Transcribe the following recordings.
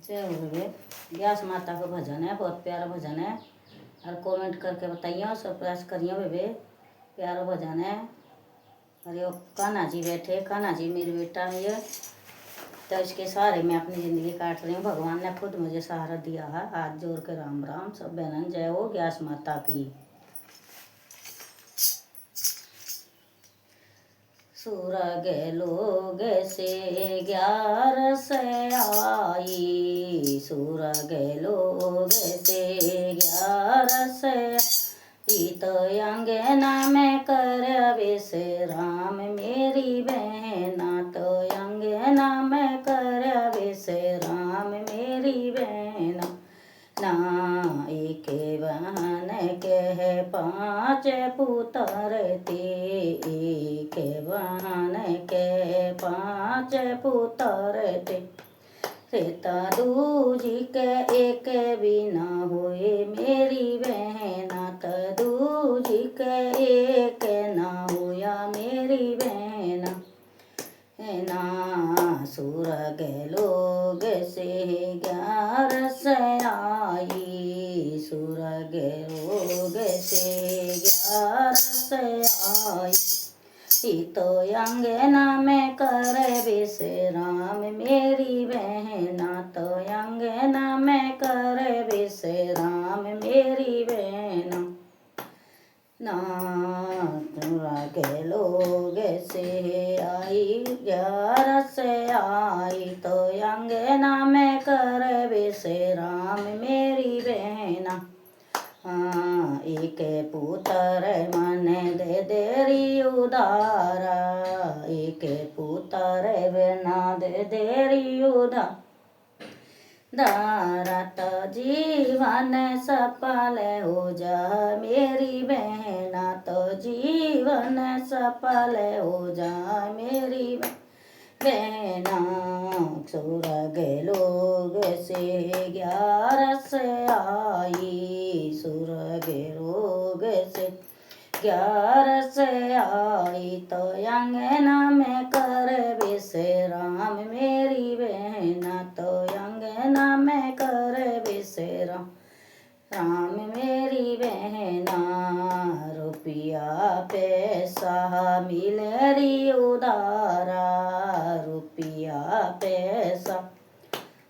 जय हो रे। व्यास माता का भजन है, बहुत प्यारा भजन है। और कमेंट करके बताइए, सरप्राइज करिए बेबे। प्यारा भजन है। अरे वो कान्हा जी बैठे, कान्हा जी मेरी बेटा है ये, तो इसके सहारे मैं अपनी ज़िंदगी काट रही हूँ। भगवान ने खुद मुझे सहारा दिया है। हाथ जोड़ के राम राम। सब बहनन जय हो व्यास माता की। सुरग लोग से 11 आई, सुरग लोग से 11 तो अंगना में कर विश्राम मेरी बहना, तो अंगना में कर विश्राम मेरी बहना। ना एक बहन के 5 पुत्र थे, एक बहन के 5 पुत्र थे। सीता दूजी के एक भी न हुए मेरी बहना, तो दूजी के एक न हुआ मेरी बहना। ना सुरग लोग से 11 आई, सुरग लोग से 11 आई, तो अंगना में कर विश्राम मेरी बहना, तो अंगना में कर विश्राम मेरी बहना। ना सुरग लोग से आई 11 आई, तो अंगना में कर विश्राम मेरी बहना। एक पुत्र मन दे देरी उदारा, एक पुत्र बिना दे देरी उदारा। दारत जीवन सफल हो जा मेरी बहना, तो जीवन सफल हो जा मेरी बहना। सुरग लोग से 11 आई, सुरग लोग से 11 आई, तो अंगना में कर विश्राम मेरी बहना, तो अंगना में कर विश्राम राम मेरी बहना। रुपया पैसा मिलरी उदारा, रुपया पैसा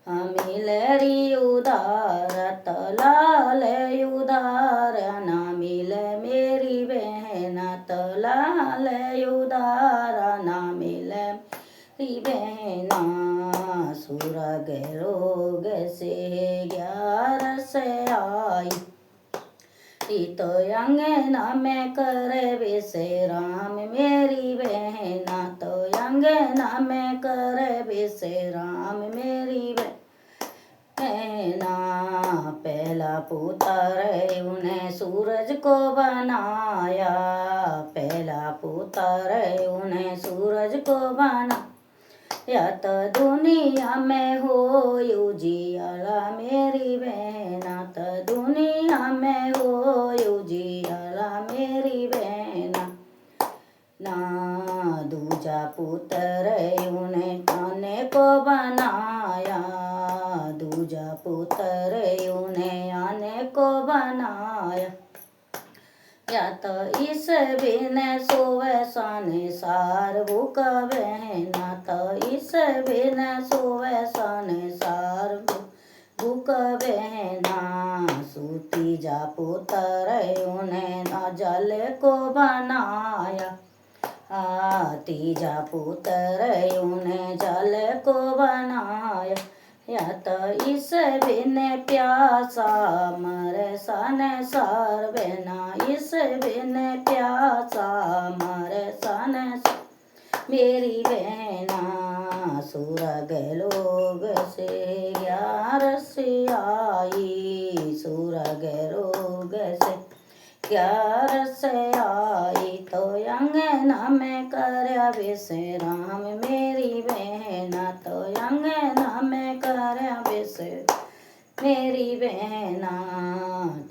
मिलरी उदारा, तो लाल उदार ना मिल मेरी बहना, तो लाल उदार ना मिल मेरी बहना। सुरग लोग से 11 आई, तो अंगना में कर विश्राम मेरी बहना, तो अंगना में कर विश्राम मेरी बहना। पहला पुत्र उन्हें सूरज को बनाया, पहला पुत्र उन्हें सूरज को बना, या तो दुनिया में हो उजियाला मेरी बहना, तो दुनिया में हो उजियाला मेरी बहना। ना दूजा पुत्र उन्हें आने को बनाया, दूजा पुत्र उन्हें आने को बनाया, या तो इस बिन सोवे साने सार भूख बहना, तो इस बिन सोवे साने सार भूख बहना। सूती जा पुत्र उन्हें न जल को बनाया, तीजा पुत्र उन्हें जल को बनाया, या तो इस बिन प्यासा मर सन सार बहना, इस बिन प्यासा मर सन मेरी बहना। सुरग लोग से 11 आई, सुरग लोग से 11 आई, तो अंगना में कर विश्राम मेरी बहना, तो अंगना में कर विश्राम मेरी बहना।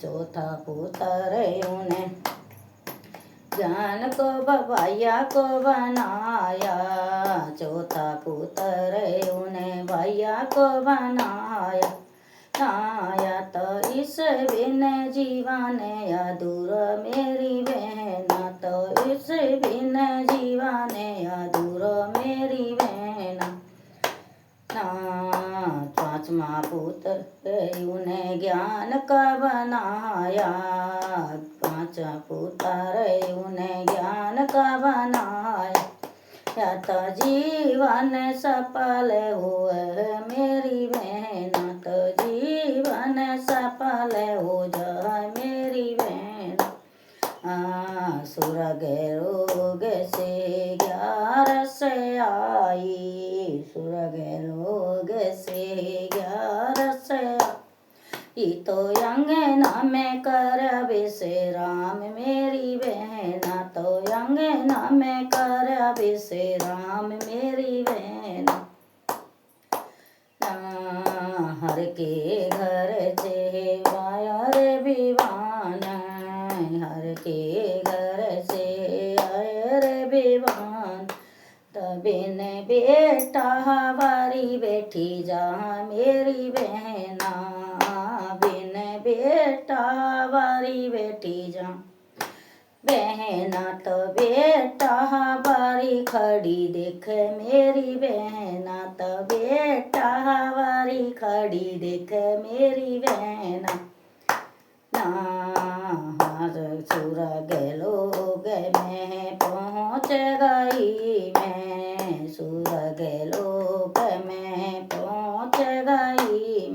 चौथा पुत्र उन्हें ज्ञान को भैया को बनाया, चौथा पुत्र उन्हें भैया को बनाया। नाया तो इस बिन जीवन अधूरा मेरी बहन, तो इस बिन जीवन अधूरा मेरी बहन। पांचवा पुत्र उन्हें ज्ञान का बनाया, पांचवा पुत्र उन्हें ज्ञान का बनाया। या तो जीवन सफल हुए मेरी बहन, तो जीवन सफल हो जाए मेरी बहन। सुरग रोग से 11 से आई, सुरग रोग से 11 से आई। तो अंगना में कर विश्राम मेरी बहना, तो अंगना में कर विश्राम मेरी बहना। हर के घर से आया विवान, हर के घर से आया विवान। बिन बेटा हमारी बेटी जा मेरी बहना, बिन बेटा हमारी बेटी जा बहना। तो बेटा हमारी खड़ी देख मेरी बहना, तो बेटा हमारी खड़ी देख मेरी बहना। सुरग लोग में पहुँच गई मैं, सुरग लोग में पहुँच गई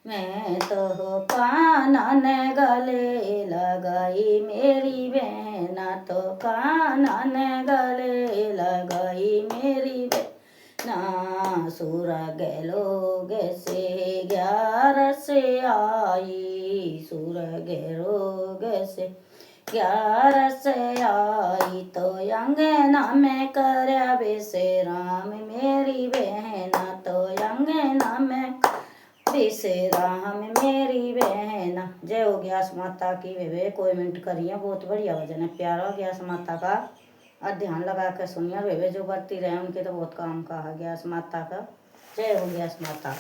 मैं तो कानन गले लगाई मेरी बहना, तो कानन गले लगाई मेरी बहना। सुरग लोग से 11 से आई, सुरग लोग से 11 से आई। तो अंगना में कर विश्राम मेरी बहना, तो अंगना में विश्राम मेरी बहना। जय हो ग्यास माता की। वे कमेंट करिए, बहुत बढ़िया भजन है, प्यारा ग्यास माता का। और ध्यान लगा कर सुनिए, वे जो बढ़ती रहे उनके तो बहुत काम का है ग्यास माता का। जय हो ग्यास माता।